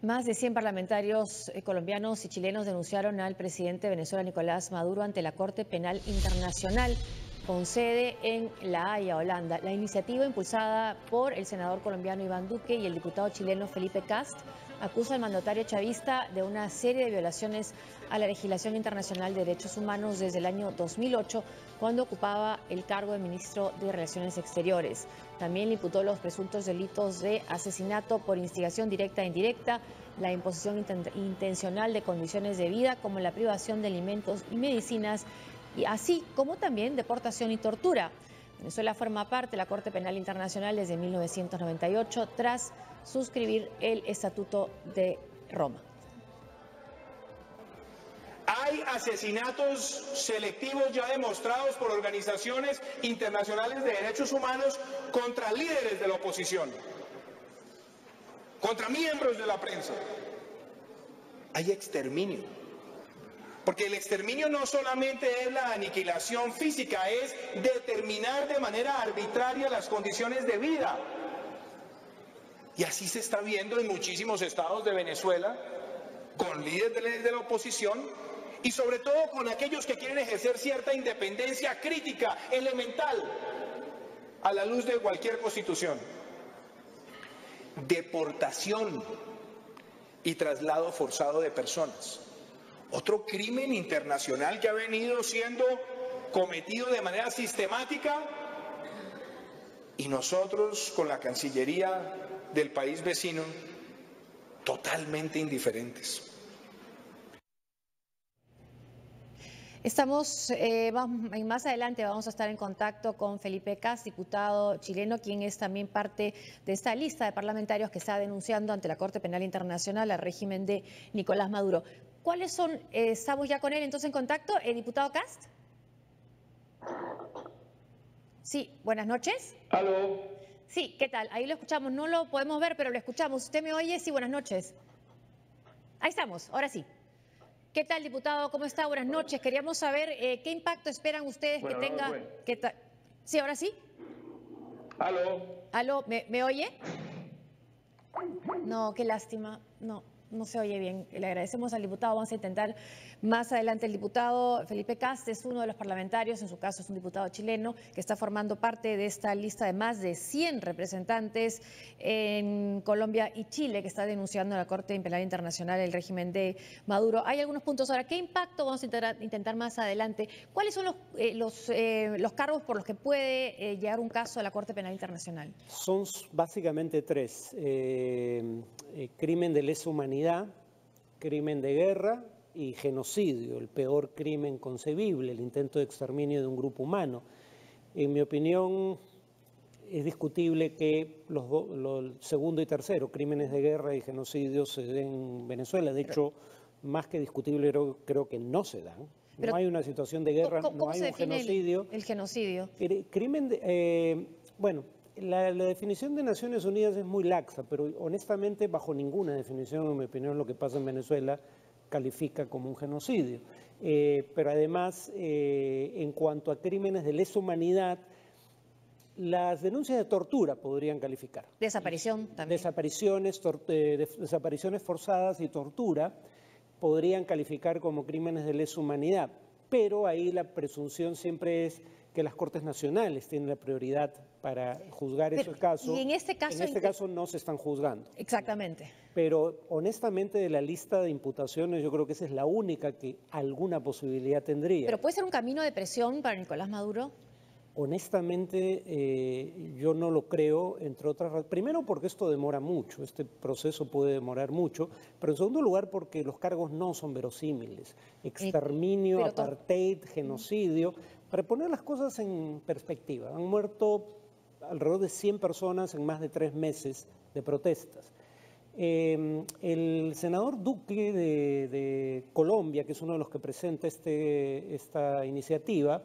Más de 100 parlamentarios colombianos y chilenos denunciaron al presidente de Venezuela, Nicolás Maduro, ante la Corte Penal Internacional, con sede en La Haya, Holanda. La iniciativa, impulsada por el senador colombiano Iván Duque y el diputado chileno Felipe Kast, acusa al mandatario chavista de una serie de violaciones a la legislación internacional de derechos humanos desde el año 2008, cuando ocupaba el cargo de ministro de Relaciones Exteriores. También le imputó los presuntos delitos de asesinato por instigación directa e indirecta, la imposición intencional de condiciones de vida, como la privación de alimentos y medicinas, y así como también deportación y tortura. Venezuela forma parte de la Corte Penal Internacional desde 1998, tras suscribir el Estatuto de Roma. Hay asesinatos selectivos ya demostrados por organizaciones internacionales de derechos humanos contra líderes de la oposición, contra miembros de la prensa. Hay exterminio. Porque el exterminio no solamente es la aniquilación física, es determinar de manera arbitraria las condiciones de vida. Y así se está viendo en muchísimos estados de Venezuela, con líderes de la oposición y sobre todo con aquellos que quieren ejercer cierta independencia crítica, elemental, a la luz de cualquier constitución. Deportación y traslado forzado de personas. Otro crimen internacional que ha venido siendo cometido de manera sistemática, y nosotros con la Cancillería del país vecino totalmente indiferentes. Estamos, más adelante vamos a estar en contacto con Felipe Kast, diputado chileno, quien es también parte de esta lista de parlamentarios que está denunciando ante la Corte Penal Internacional al régimen de Nicolás Maduro. ¿Cuáles son? ¿Estamos ya con él entonces en contacto? ¿Diputado Kast? Sí, buenas noches. ¿Aló? Sí, ¿qué tal? Ahí lo escuchamos, no lo podemos ver, pero lo escuchamos. ¿Usted me oye? Sí, buenas noches. Ahí estamos, ahora sí. ¿Qué tal, diputado? ¿Cómo está? Buenas noches. Queríamos saber qué impacto esperan ustedes que tenga... Sí, ahora sí. ¿Aló? ¿Aló? ¿Me oye? No, qué lástima. No se oye bien. Le agradecemos al diputado. Vamos a intentar más adelante. El diputado Felipe Kast es uno de los parlamentarios, en su caso es un diputado chileno, que está formando parte de esta lista de más de 100 representantes en Colombia y Chile, que está denunciando a la Corte Penal Internacional el régimen de Maduro. Hay algunos puntos. Ahora, ¿qué impacto vamos a intentar más adelante? ¿Cuáles son los cargos por los que puede llegar un caso a la Corte Penal Internacional? Son básicamente tres. Crimen de lesa humanidad, crimen de guerra y genocidio, el peor crimen concebible, el intento de exterminio de un grupo humano. En mi opinión, es discutible que los segundo y tercero, crímenes de guerra y genocidio, se den en Venezuela. De hecho, más que discutible, creo que no se dan. No hay una situación de guerra, no hay un genocidio. El genocidio. Bueno, la definición de Naciones Unidas es muy laxa, pero honestamente bajo ninguna definición, en mi opinión, lo que pasa en Venezuela califica como un genocidio. Pero además, en cuanto a crímenes de lesa humanidad, las denuncias de tortura podrían calificar. Desaparición también. Desapariciones forzadas y tortura podrían calificar como crímenes de lesa humanidad, pero ahí la presunción siempre es que las Cortes Nacionales tienen la prioridad para juzgar esos casos. Y en este caso no se están juzgando. Exactamente. Pero honestamente, de la lista de imputaciones, yo creo que esa es la única que alguna posibilidad tendría. ¿Pero puede ser un camino de presión para Nicolás Maduro? Honestamente, yo no lo creo, entre otras razones. Primero, porque esto demora mucho, este proceso puede demorar mucho, pero en segundo lugar, porque los cargos no son verosímiles. Exterminio, apartheid, genocidio. Para poner las cosas en perspectiva, han muerto alrededor de 100 personas en más de 3 meses de protestas. El senador Duque de Colombia, que es uno de los que presenta esta iniciativa,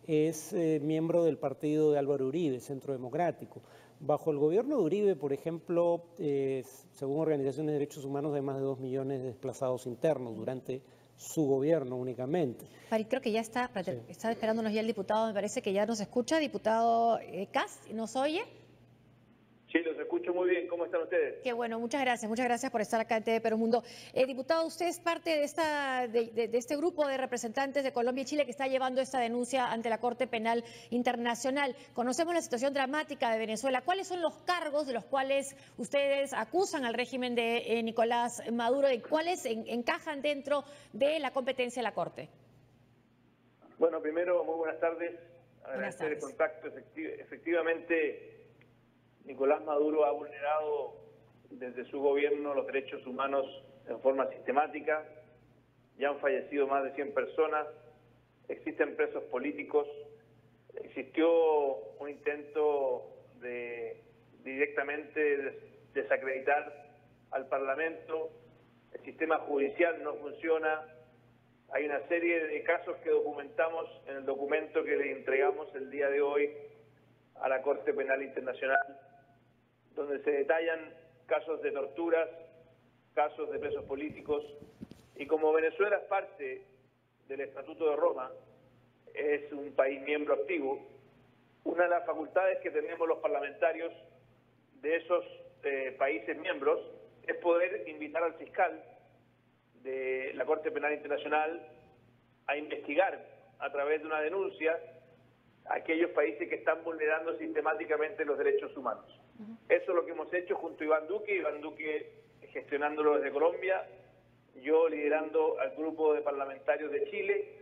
es miembro del partido de Álvaro Uribe, Centro Democrático. Bajo el gobierno de Uribe, por ejemplo, según organizaciones de derechos humanos, hay más de 2 millones de desplazados internos durante su gobierno únicamente. Pari, creo que ya está esperándonos ya el diputado, me parece que ya nos escucha. Diputado Kast, ¿nos oye? Sí, los escucho muy muy bien. ¿Cómo están ustedes? Qué bueno, muchas gracias por estar acá en TV Perú Mundo. Diputado, usted es parte de este grupo de representantes de Colombia y Chile que está llevando esta denuncia ante la Corte Penal Internacional. Conocemos la situación dramática de Venezuela. ¿Cuáles son los cargos de los cuales ustedes acusan al régimen de Nicolás Maduro y cuáles encajan dentro de la competencia de la Corte? Bueno, primero, muy buenas tardes. Agradecer el contacto. Efectivamente, Nicolás Maduro ha vulnerado desde su gobierno los derechos humanos en forma sistemática. Ya han fallecido más de 100 personas, existen presos políticos, existió un intento de directamente desacreditar al Parlamento, el sistema judicial no funciona. Hay una serie de casos que documentamos en el documento que le entregamos el día de hoy a la Corte Penal Internacional, donde se detallan casos de torturas, casos de presos políticos, y como Venezuela es parte del Estatuto de Roma, es un país miembro activo, una de las facultades que tenemos los parlamentarios de esos países miembros es poder invitar al fiscal de la Corte Penal Internacional a investigar a través de una denuncia a aquellos países que están vulnerando sistemáticamente los derechos humanos. Eso es lo que hemos hecho junto a Iván Duque gestionándolo desde Colombia, yo liderando al grupo de parlamentarios de Chile,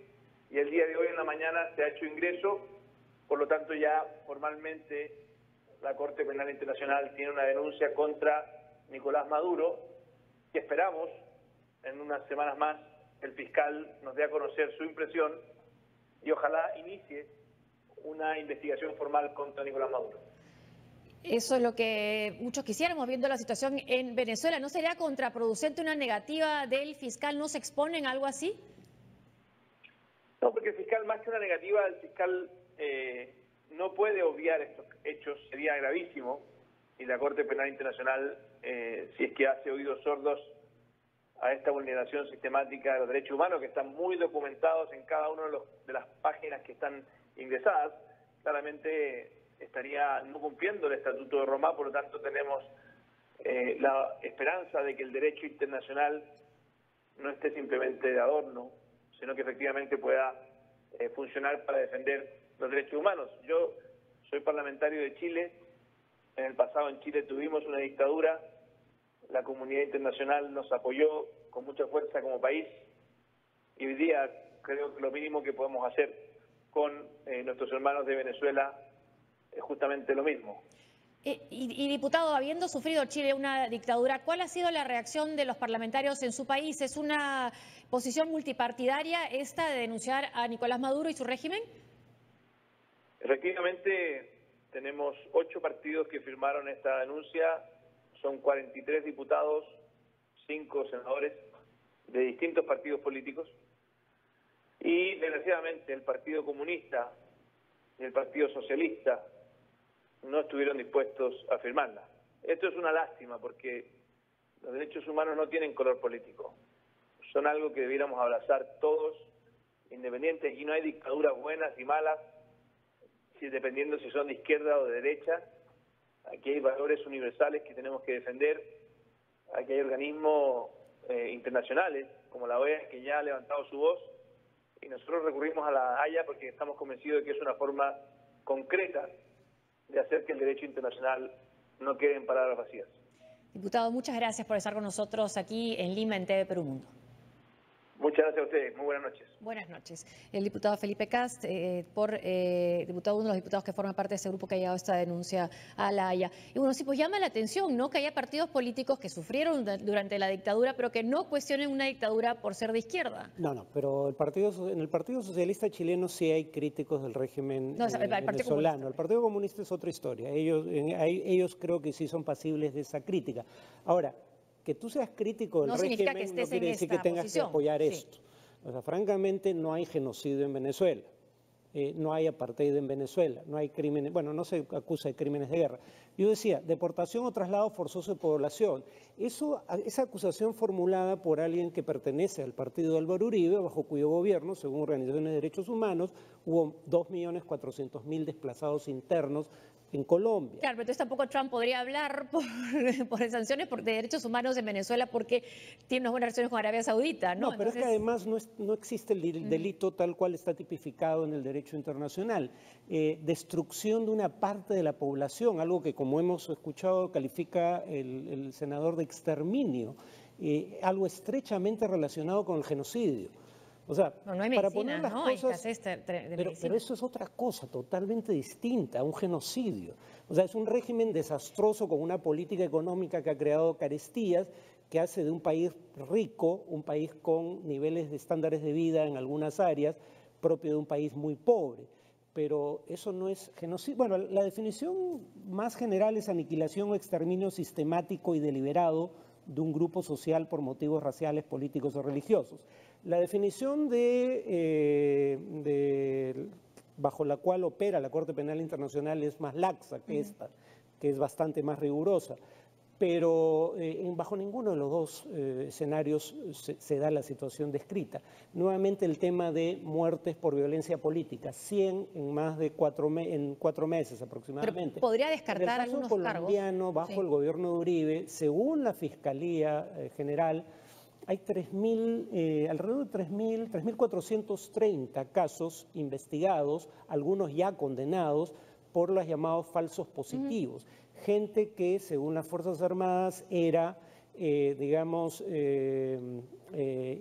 y el día de hoy en la mañana se ha hecho ingreso, por lo tanto ya formalmente la Corte Penal Internacional tiene una denuncia contra Nicolás Maduro, que esperamos en unas semanas más el fiscal nos dé a conocer su impresión y ojalá inicie una investigación formal contra Nicolás Maduro. Eso es lo que muchos quisiéramos viendo la situación en Venezuela. ¿No sería contraproducente una negativa del fiscal? ¿No se expone en algo así? No, porque el fiscal, más que una negativa, el fiscal no puede obviar estos hechos, sería gravísimo, y la Corte Penal Internacional, si es que hace oídos sordos a esta vulneración sistemática de los derechos humanos, que están muy documentados en cada una de las páginas que están ingresadas, claramente estaría no cumpliendo el Estatuto de Roma. Por lo tanto tenemos la esperanza de que el derecho internacional no esté simplemente de adorno, sino que efectivamente pueda funcionar para defender los derechos humanos. Yo soy parlamentario de Chile, en el pasado en Chile tuvimos una dictadura, la comunidad internacional nos apoyó con mucha fuerza como país, y hoy día creo que lo mínimo que podemos hacer con nuestros hermanos de Venezuela es justamente lo mismo. Y diputado, habiendo sufrido Chile una dictadura, ¿cuál ha sido la reacción de los parlamentarios en su país? ¿Es una posición multipartidaria esta de denunciar a Nicolás Maduro y su régimen? Efectivamente, tenemos 8 partidos que firmaron esta denuncia, son 43 diputados, 5 senadores de distintos partidos políticos, y desgraciadamente el Partido Comunista y el Partido Socialista no estuvieron dispuestos a firmarla. Esto es una lástima porque los derechos humanos no tienen color político. Son algo que debiéramos abrazar todos, independientes, y no hay dictaduras buenas y malas, dependiendo si son de izquierda o de derecha. Aquí hay valores universales que tenemos que defender. Aquí hay organismos internacionales, como la OEA, que ya ha levantado su voz, y nosotros recurrimos a la Haya porque estamos convencidos de que es una forma concreta de hacer que el derecho internacional no quede en palabras vacías. Diputado, muchas gracias por estar con nosotros aquí en Lima, en TV Perú Mundo. Muchas gracias a ustedes. Muy buenas noches. Buenas noches. El diputado Felipe Cast, diputado, uno de los diputados que forma parte de ese grupo que ha llevado esta denuncia a la Haya. Y bueno, sí, pues llama la atención, ¿no?, que haya partidos políticos que sufrieron durante la dictadura, pero que no cuestionen una dictadura por ser de izquierda. No, pero en el Partido Socialista chileno sí hay críticos del régimen venezolano. El Partido Comunista es otra historia. Ellos creo que sí son pasibles de esa crítica. Ahora, que tú seas crítico del régimen no quiere decir que tengas que apoyar esto. O sea, francamente no hay genocidio en Venezuela, no hay apartheid en Venezuela, no hay crímenes, bueno, no se acusa de crímenes de guerra. Yo decía, deportación o traslado forzoso de población. Esa acusación formulada por alguien que pertenece al partido de Álvaro Uribe, bajo cuyo gobierno, según organizaciones de derechos humanos, hubo 2.400.000 desplazados internos en Colombia. Claro, pero entonces tampoco Trump podría hablar por sanciones de derechos humanos en Venezuela porque tiene unas buenas relaciones con Arabia Saudita, ¿no? No, pero entonces, es que además no existe el delito tal cual está tipificado en el derecho internacional. Destrucción de una parte de la población, algo que, como hemos escuchado, califica el senador de exterminio, algo estrechamente relacionado con el genocidio. O sea, no hay para medicina, poner las ¿no? cosas, Hay escasez de medicina. pero eso es otra cosa totalmente distinta, un genocidio. O sea, es un régimen desastroso con una política económica que ha creado carestías, que hace de un país rico, un país con niveles de estándares de vida en algunas áreas, propio de un país muy pobre. Pero eso no es genocidio. Bueno, la definición más general es aniquilación o exterminio sistemático y deliberado de un grupo social por motivos raciales, políticos o religiosos. La definición bajo la cual opera la Corte Penal Internacional es más laxa que esta, que es bastante más rigurosa, pero bajo ninguno de los dos escenarios se da la situación descrita. Nuevamente el tema de muertes por violencia política, 100 en más de 4 meses aproximadamente. Pero podría descartar algunos cargos. En el caso colombiano, bajo el gobierno de Uribe, según la Fiscalía General, hay alrededor de 3.430 casos investigados, algunos ya condenados por los llamados falsos positivos. Gente que, según las Fuerzas Armadas, era,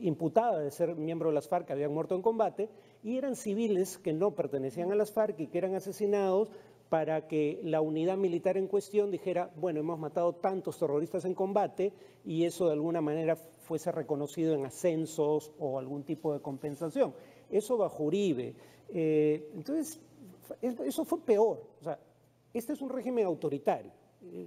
imputada de ser miembro de las FARC, que habían muerto en combate, y eran civiles que no pertenecían a las FARC y que eran asesinados para que la unidad militar en cuestión dijera, bueno, hemos matado tantos terroristas en combate, y eso de alguna manera fuese reconocido en ascensos o algún tipo de compensación. Eso bajo Uribe. Entonces, eso fue peor. O sea, este es un régimen autoritario.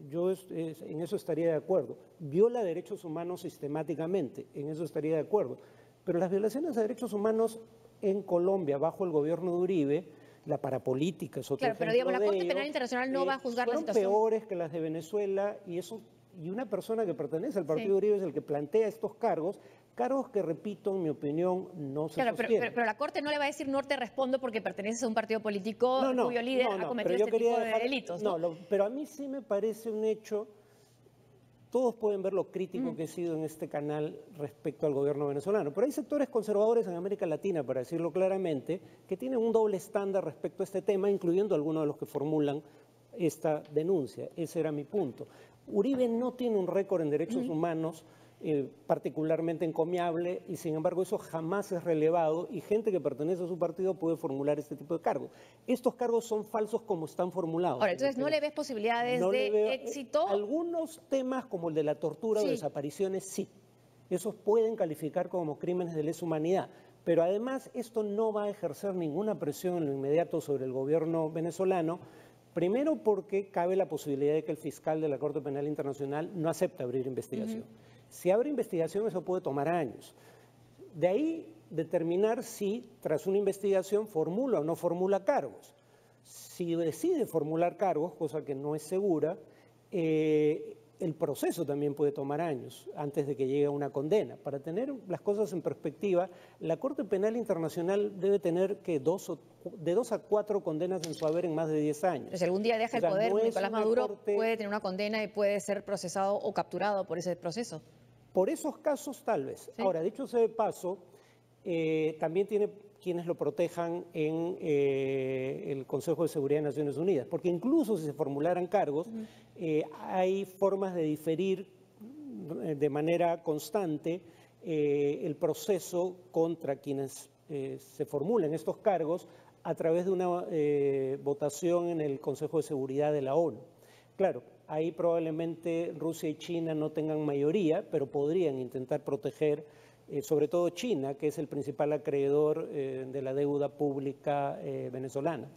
Yo en eso estaría de acuerdo. Viola derechos humanos sistemáticamente, en eso estaría de acuerdo. Pero las violaciones de derechos humanos en Colombia, bajo el gobierno de Uribe, la parapolítica es otro ejemplo. Claro, pero digamos, la Corte Penal Internacional no va a juzgar la situación. Fueron peores que las de Venezuela, y una persona que pertenece al partido de Uribe es el que plantea estos cargos que, repito, en mi opinión, no se sostienen. Pero la Corte no le va a decir no te respondo porque perteneces a un partido político cuyo líder ha cometido este tipo de delitos, ¿no? Pero a mí sí me parece un hecho. Todos pueden ver lo crítico que he sido en este canal respecto al gobierno venezolano, pero hay sectores conservadores en América Latina, para decirlo claramente, que tienen un doble estándar respecto a este tema, incluyendo algunos de los que formulan esta denuncia. Ese era mi punto. Uribe no tiene un récord en derechos humanos particularmente encomiable, y sin embargo eso jamás es relevado, y gente que pertenece a su partido puede formular este tipo de cargos. Estos cargos son falsos como están formulados. Ahora, entonces, ¿no le ves posibilidades de éxito? Algunos temas como el de la tortura o desapariciones, sí. Esos pueden calificar como crímenes de lesa humanidad. Pero además esto no va a ejercer ninguna presión en lo inmediato sobre el gobierno venezolano. Primero porque cabe la posibilidad de que el fiscal de la Corte Penal Internacional no acepte abrir investigación. Si abre investigación, eso puede tomar años. De ahí determinar si, tras una investigación, formula o no formula cargos. Si decide formular cargos, cosa que no es segura, el proceso también puede tomar años antes de que llegue a una condena. Para tener las cosas en perspectiva, la Corte Penal Internacional debe tener de 2 a 4 condenas en su haber en más de 10 años. Pero si algún día deja el poder, Nicolás Maduro puede tener una condena y puede ser procesado o capturado por ese proceso. Por esos casos, tal vez. Sí. Ahora, dicho sea de paso, también tiene quienes lo protejan en el Consejo de Seguridad de Naciones Unidas, porque incluso si se formularan cargos, hay formas de diferir de manera constante el proceso contra quienes se formulen estos cargos a través de una votación en el Consejo de Seguridad de la ONU. Claro, ahí probablemente Rusia y China no tengan mayoría, pero podrían intentar proteger, sobre todo China, que es el principal acreedor de la deuda pública venezolana.